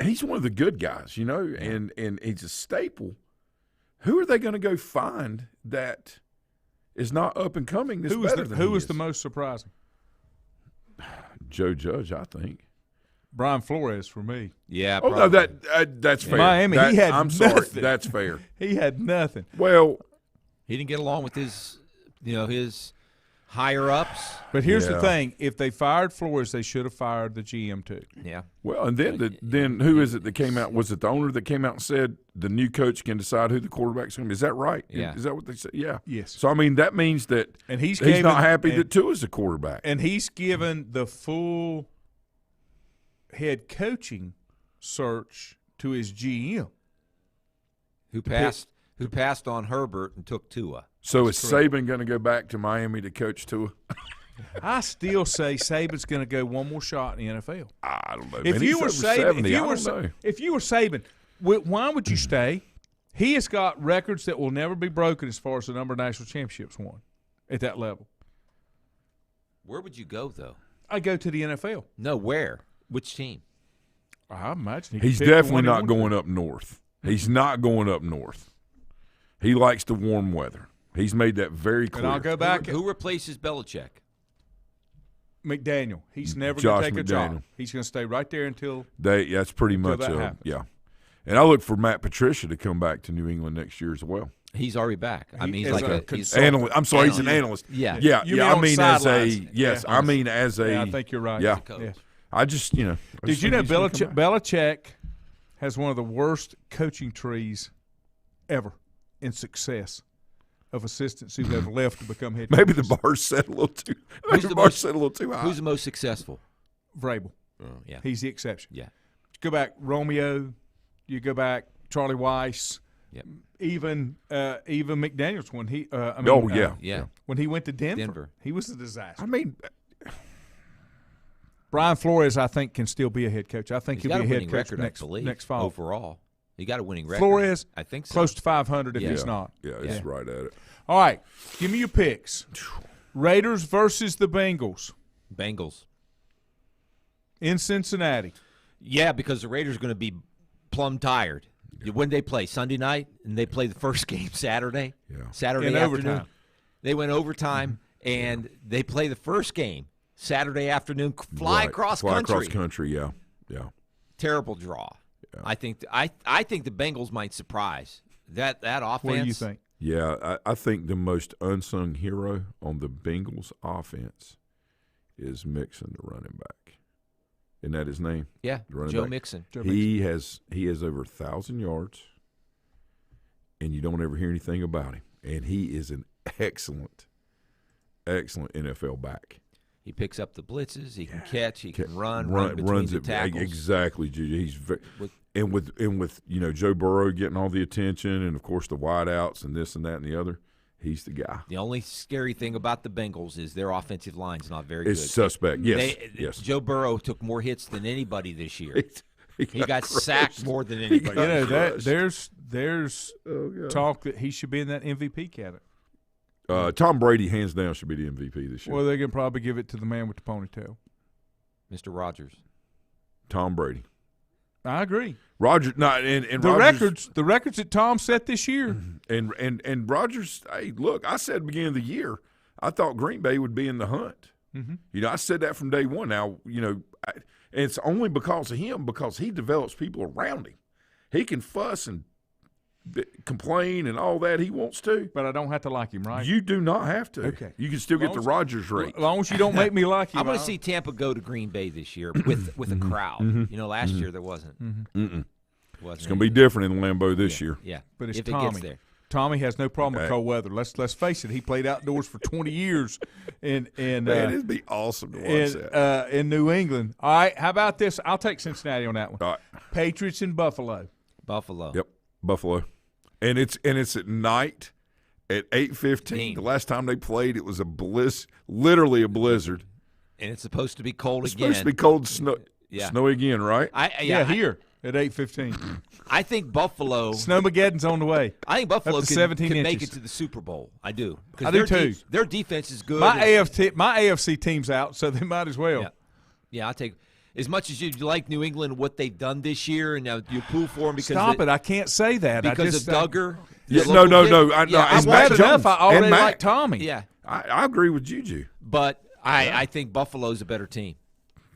he's one of the good guys, you know, and he's a staple. Who are they going to go find that is not up and coming this better than who was the most surprising? Joe Judge, I think. Brian Flores for me. Yeah. Oh, no, that's fair. Miami, he had I'm nothing. sorry, that's fair. He had nothing. Well, he didn't get along with his higher ups. But here's the thing: if they fired Flores, they should have fired the GM too. Yeah. Well, and then who is it that came out? Was it the owner that came out and said the new coach can decide who the quarterback's going to be? Is that right? Yeah. Is that what they said? Yeah. Yes. So I mean, that means that he's not happy that Tua's the quarterback, and he's given the full head coaching search to his GM, who passed on Herbert and took Tua. So is Saban going to go back to Miami to coach Tua? I still say Saban's going to go one more shot in the NFL. I don't know. If you were Saban, why would you stay? He has got records that will never be broken as far as the number of national championships won at that level. Where would you go, though? I go to the NFL. No, where? Which team? I imagine he's definitely not going up north. He's not going up north. He likes the warm weather. He's made that very clear. And I'll go back. Who replaces Belichick? McDaniel. He's never going to take a job. He's going to stay right there until that's pretty much that yeah. And I look for Matt Patricia to come back to New England next year as well. He's already back. I mean, he's like he's analyst. I'm sorry, he's an analyst. Yeah. I mean, as a I think you're right. Yeah. I just, you know. Did you know Belichick has one of the worst coaching trees ever in success of assistants who have left to become head coaches? Maybe the bar's set a little too. Maybe the bar's set a little too high. Who's the most successful? Vrabel. Yeah. He's the exception. Yeah. Go back Romeo. You go back Charlie Weiss. Yep. Even McDaniels when he. When he went to Denver, he was a disaster. I mean. Brian Flores, I think, can still be a head coach. I think he'll be a head coach next fall. Overall, he got a winning record. Flores, I think so. Close to 500 if he's not. Yeah, he's right at it. All right, give me your picks. Raiders versus the Bengals. Bengals. In Cincinnati. Yeah, because the Raiders are going to be plumb tired. When they play Sunday night, and they play the first game Saturday. Yeah. Saturday in afternoon. Overtime. They went overtime, and they play the first game Saturday afternoon. Fly across country. Yeah. Terrible draw. Yeah. I think the Bengals might surprise That offense. What do you think? Yeah, I think the most unsung hero on the Bengals offense is Mixon, the running back. Isn't that his name? Yeah, Joe Mixon. He has over 1,000 yards, and you don't ever hear anything about him. And he is an excellent NFL back. He picks up the blitzes. He can catch. He can run between the tackles. Exactly, Juju. He's with Joe Burrow getting all the attention, and of course the wideouts and this and that and the other. He's the guy. The only scary thing about the Bengals is their offensive line's not very good. It's suspect. Yes. Joe Burrow took more hits than anybody this year. He got sacked more than anybody. There's talk that he should be in that MVP category. Tom Brady, hands down, should be the MVP this year. Well, they can probably give it to the man with the ponytail, Mr. Rogers. Tom Brady. I agree. Rodgers, the records that Tom set this year, and Rodgers. Hey, look, I said at the beginning of the year, I thought Green Bay would be in the hunt. Mm-hmm. I said that from day one. Now, and it's only because of him, because he develops people around him. He can fuss and complain and all that he wants to. But I don't have to like him, right? You do not have to. Okay. You can still get the Rodgers rate. As long as you don't make me like him. I'm going to see Tampa go to Green Bay this year with a crowd. Last year there wasn't. It's going to be different in Lambeau this year. Yeah, but it's if Tommy. It gets there. Tommy has no problem with cold weather. Let's face it. He played outdoors for 20 years, man, it'd be awesome to watch that in New England. All right, how about this? I'll take Cincinnati on that one. All right. Patriots in Buffalo. Yep, Buffalo, and it's at night at 8:15. The last time they played, it was literally a blizzard, and it's supposed to be cold it's again. Supposed to be cold, snowy again, right? Here at 8:15. I think Buffalo. Snowmageddon's on the way. I think Buffalo can make it to the Super Bowl. I do. I do too. Their defense is good. My AFC team's out, so they might as well. Yeah, I'll take. As much as you like New England, what they've done this year, and now you pull for them because stop it! I can't say that because of Duggar. No. I'm bad enough. I already like Tommy. Yeah, I agree with Juju, but I think Buffalo's a better team.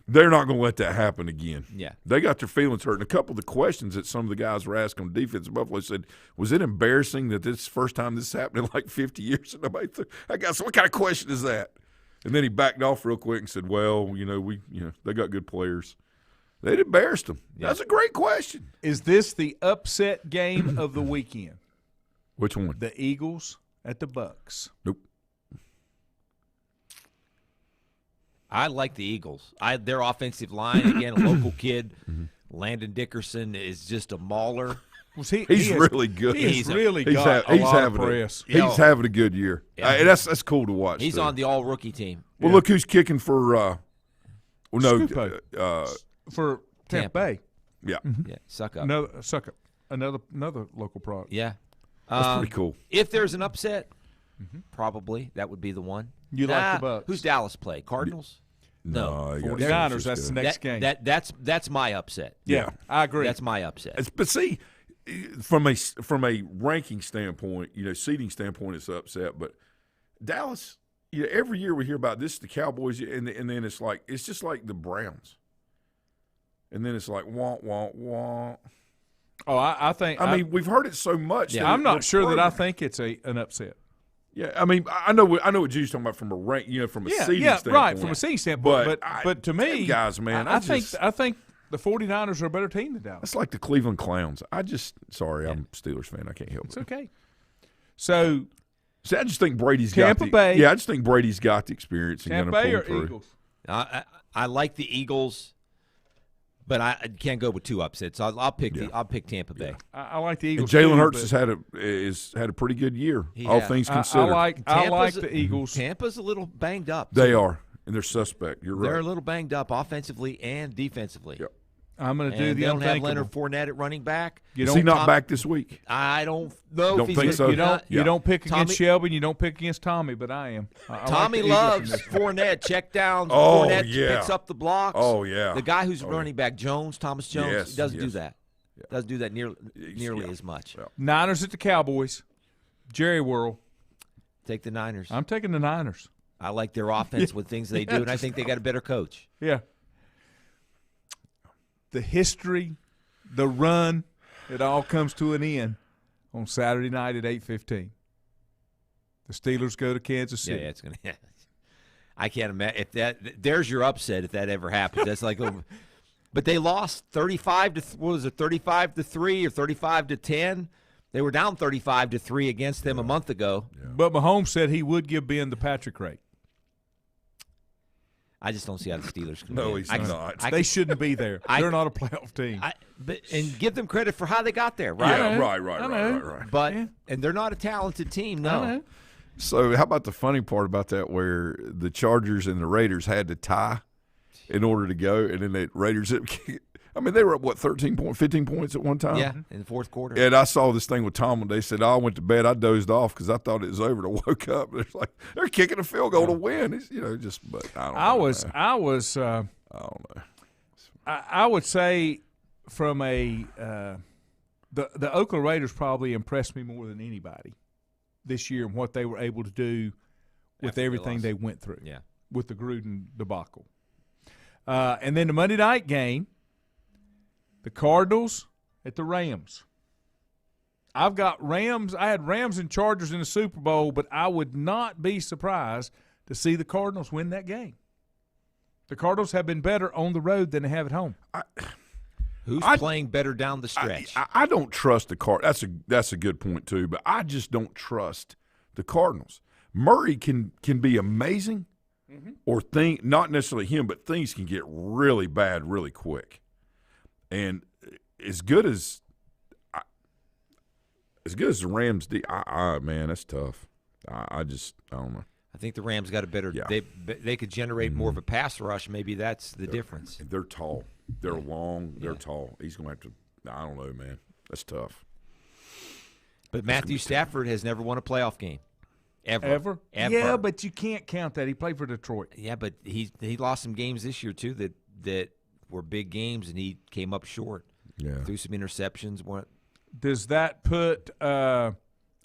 They're not going to let that happen again. Yeah. They got their feelings hurt. And a couple of the questions that some of the guys were asking on defense, Buffalo said, was it embarrassing that this is the first time this happened in like 50 years? And nobody I got, so what kind of question is that? And then he backed off real quick and said, well, they got good players. They'd embarrassed them. Yeah. That's a great question. Is this the upset game of the weekend? Which one? The Eagles at the Bucks. Nope. I like the Eagles. Their offensive line, again, a local kid, Landon Dickerson is just a mauler. He's really good. He's having a good year. Yeah. That's cool to watch. He's on the all-rookie team. Well, look who's kicking for for Tampa Bay. Yeah. Yeah, suck up. Another local product. Yeah. That's pretty cool. If there's an upset, probably that would be the one. You like the Bucks. Who's Dallas play? Cardinals? No. 49ers, that's the next game. That's my upset. Yeah, I agree. That's my upset. But see, from a ranking standpoint, seeding standpoint, it's upset. But Dallas, every year we hear about this, the Cowboys, and then it's just like the Browns. And then it's like, wah, wah, wah. Oh, I think. I mean, we've heard it so much. Yeah, I'm not sure that I think it's an upset. Yeah, I mean, I know what Judy's talking about from a rank, from a seeding standpoint. Right, from a seeding standpoint. But to me, guys, man, I think the 49ers are a better team than Dallas. It's like the Cleveland Clowns. I'm a Steelers fan. I can't help it. It's okay. So, I just think Brady's Tampa Bay. Yeah, I just think Brady's got the experience. Tampa Bay or Eagles? I like the Eagles. But I can't go with two upsets. I'll pick Tampa Bay. I like the Eagles. And Jalen Hurts has had a pretty good year, all things considered. I like the Eagles. Tampa's a little banged up. They are, and they're suspect. You're right. They're a little banged up offensively and defensively. Yep. I'm going to do the they don't unthinkable. have Leonard Fournette at running back. Is he not back this week? I don't know. Don't if think he's so. You don't pick against Shelby. You don't pick against Tommy, but I am. Tommy loves Fournette. Check down. Oh, Fournette yeah. picks up the blocks. Oh, yeah. The guy who's running back, Thomas Jones, doesn't do that. Yeah. Doesn't do that nearly as much. Yeah. Niners at the Cowboys. Jerry Worrell. Take the Niners. I'm taking the Niners. I like their offense with things they do, and I think they got a better coach. Yeah. The history, the run, it all comes to an end on Saturday night at 8:15. The Steelers go to Kansas City. Yeah, it's gonna. Yeah. I can't imagine if that. There's your upset if that ever happens. That's like, but they lost 35 to 35-3 or 35-10. They were down 35-3 against them a month ago. Yeah. But Mahomes said he would give Ben the Patrick rate. I just don't see how the Steelers can. No, win. he's not. They shouldn't be there. They're not a playoff team. And give them credit for how they got there, right? Yeah, right. But and they're not a talented team, no. So how about the funny part about that, where the Chargers and the Raiders had to tie in order to go, and then the Raiders, I mean, they were up, 15 points at one time? Yeah, in the fourth quarter. And I saw this thing with Tomlin. They said, I went to bed. I dozed off because I thought it was over. And I woke up. And it's like, they're kicking a field goal to win. It's, but I don't know. I don't know. I would say from the Oakland Raiders probably impressed me more than anybody this year and what they were able to do with everything they went through with the Gruden debacle. And then the Monday night game, the Cardinals at the Rams. I've got Rams. I had Rams and Chargers in the Super Bowl, but I would not be surprised to see the Cardinals win that game. The Cardinals have been better on the road than they have at home. Who's playing better down the stretch? I don't trust the Cardinals. That's a good point too, but I just don't trust the Cardinals. Murray can be amazing, or not necessarily him, but things can get really bad really quick. And as good as the Rams, man, that's tough. I don't know. I think the Rams got a better. Yeah. They could generate more of a pass rush. Maybe that's the difference. They're tall. They're long. They're tall. He's going to have to. I don't know, man. That's tough. But Matthew Stafford has never won a playoff game. Ever. Yeah, but you can't count that. He played for Detroit. Yeah, but he lost some games this year too that were big games, and he came up short. Yeah, threw some interceptions. Does that put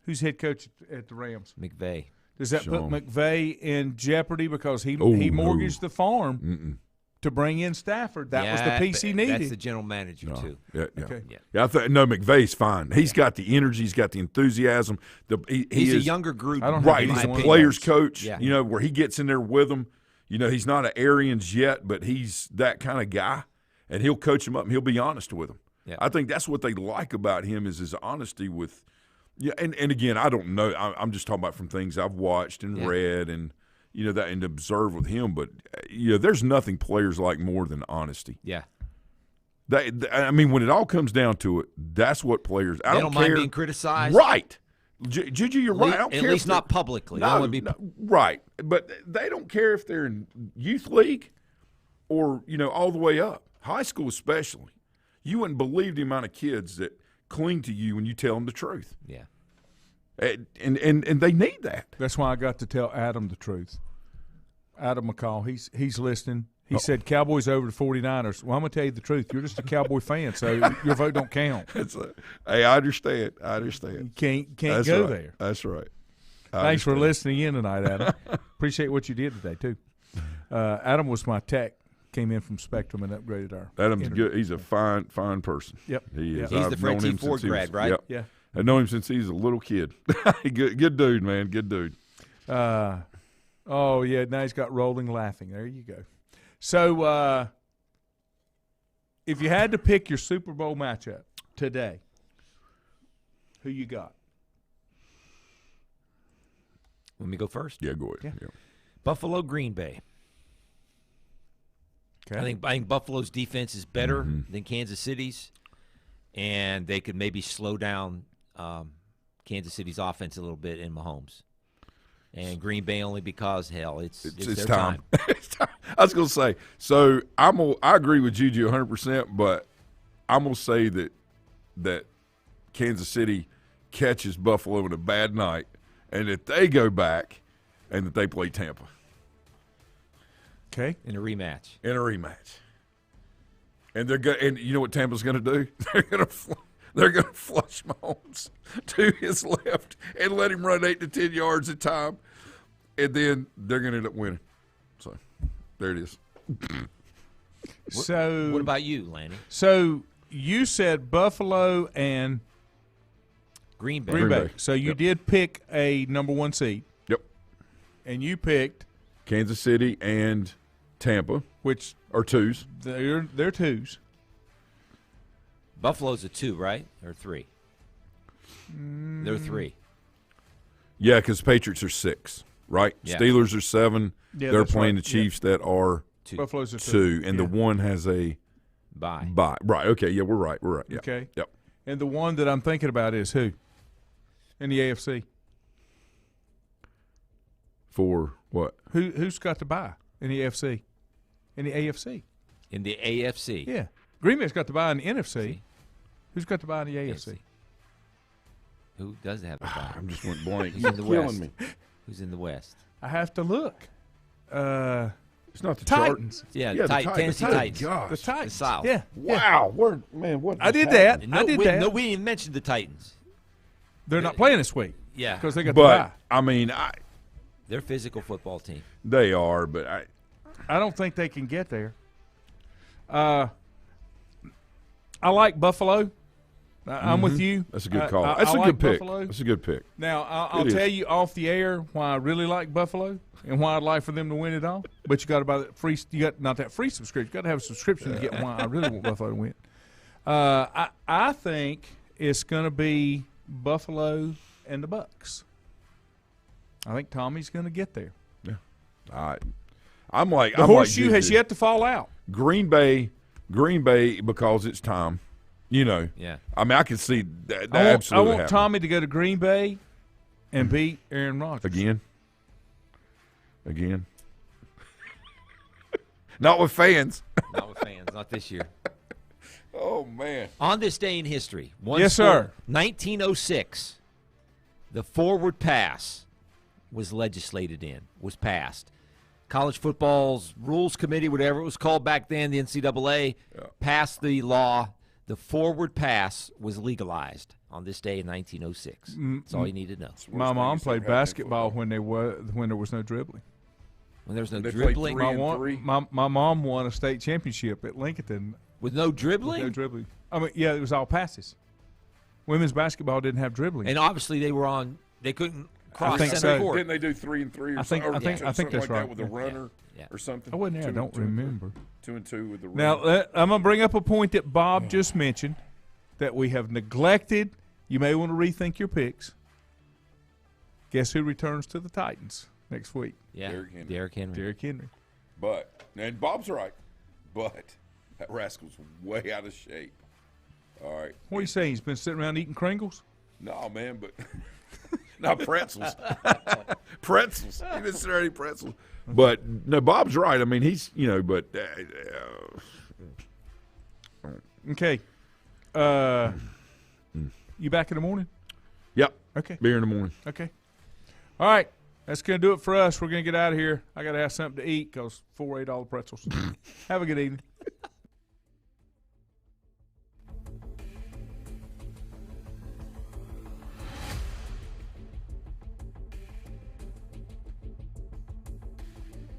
who's head coach at the Rams? McVay. Does that put McVay in jeopardy because he mortgaged the farm to bring in Stafford? That was the piece he needed. That's the general manager too. Yeah. Okay. Yeah. McVay's fine. He's got the energy. He's got the enthusiasm. He's a younger group. Right. He's a player's coach. Yeah. Where he gets in there with them. He's not an Arians yet, but he's that kind of guy, and he'll coach them up and he'll be honest with them. Yeah. I think that's what they like about him is his honesty with. Yeah, and again, I don't know. I'm just talking about from things I've watched and read and that and observed with him. But there's nothing players like more than honesty. Yeah. When it all comes down to it, that's what players. They don't mind being criticized. Right, Juju, you're right. I don't care. At least not publicly. Right, but they don't care if they're in youth league or all the way up, high school especially. You wouldn't believe the amount of kids that cling to you when you tell them the truth. Yeah. And they need that. That's why I got to tell Adam the truth. Adam McCall, he's listening. He said Cowboys over the 49ers. Well, I'm going to tell you the truth. You're just a Cowboy fan, so your vote don't count. Hey, I understand. You can't go there. That's right. Thanks for listening in tonight, Adam. Appreciate what you did today, too. Adam was my tech. Came in from Spectrum and upgraded our. Adam's good. He's a fine person. Yep. He is. He's the Fred T. Ford grad, right? Yep. Yeah. I've known him since he's a little kid. Good dude, man. Good dude. Oh, yeah. Now he's got rolling laughing. There you go. So, if you had to pick your Super Bowl matchup today, who you got? Let me go first. Yeah, go ahead. Yeah. Buffalo, Green Bay. Okay. I think Buffalo's defense is better than Kansas City's, and they could maybe slow down Kansas City's offense a little bit in Mahomes. And Green Bay only because, it's their time. It's time. I was going to say, so I agree with Juju 100%, but I'm going to say that Kansas City catches Buffalo in a bad night, and that they go back and that they play Tampa. Okay. In a rematch. And and you know what Tampa's going to do? They're going to flush Mahomes to his left and let him run 8 to 10 yards a time, and then they're going to end up winning. So there it is. So what about you, Lanny? So you said Buffalo and Green Bay. Green Bay. Bay. So you Yep. did pick a number 1 seed. Yep. And you picked Kansas City and Tampa, which or twos. they're 2s. Buffalo's a 2, right? Or 3? They're 3. Yeah, because Patriots are 6, right? Yeah. Steelers are 7. Yeah, They're that's playing right. the Chiefs that are 2. Buffalo's a 2, and Yeah. the one has a Bye. bye. Right. Okay. Yeah, we're right. We're right. Yeah. Okay. Yep. And the one that I'm thinking about is who? In the AFC. For what? Who's got to buy in the AFC? In the AFC. In the AFC. Yeah. Green Bay's got to buy in the NFC. See? Who's got to buy in the AFC? Who does have the bye? I just went blank. Who's in the Killing West? me. Who's in the West? I have to look. It's not the Titans. Yeah, Yeah, the Tennessee Titans. Titans. Gosh. The Titans. The South. Yeah. Wow. Where, man, what? I just did happened? that. I did that. No, we didn't mention the Titans. They're not playing this week Yeah. because they got But to buy. I mean, They're a physical football team. they are, but I don't think they can get there. I like Buffalo. I'm with you. that's a good call. I That's a like good pick. Buffalo. That's a good pick. Now, I'll It tell is. you off the air why I really like Buffalo and why I'd like for them to win it all. But you got to buy that free. You got not that free subscription. You got to have a subscription to get why I really want Buffalo to win. I think it's going to be Buffalo and the Bucks. I think Tommy's going to get there. I'm like The I'm horseshoe like has Juju. yet to fall out. Green Bay because it's time. You know. Yeah. I mean, I can see that I absolutely want happening. Tommy to go to Green Bay and beat Aaron Rodgers. Again. Not with fans. Not with fans. Not this year. Oh man. On this day in history, Yes, sir. 1906, the forward pass was passed. College football's rules committee, whatever it was called back then, the NCAA, passed the law. The forward pass was legalized on this day in 1906. That's all you need to know. My mom played basketball when there was no dribbling. When there was no They played dribbling, My mom won a state championship at Lincoln with no with dribbling, no dribbling. I mean, yeah, it was all passes. Women's basketball didn't have dribbling. and obviously they couldn't cross think center so. court. Didn't they do 3 and 3 or I think- something? I think- I think something that's like right. that with a runner Yeah. or something. I wasn't there. I 2 don't and 2. remember. 2 and 2 with the runner. Now, I'm going to bring up a point that Bob just mentioned that we have neglected. You may want to rethink your picks. Guess who returns to the Titans next week? Yeah, Derrick Henry. Derrick Henry. And Bob's right, but that rascal's way out of shape. All right. What are you saying? He's been sitting around eating Kringles? No, man, but not pretzels. Pretzels. He didn't sit there eating pretzels. But no, Bob's right. I mean, he's but Okay. You back in the morning? yep. Okay. Beer in the morning. Okay. All right. That's going to do it for us. We're going to get out of here. I got to have something to eat because $4 $8 pretzels. Have a good evening.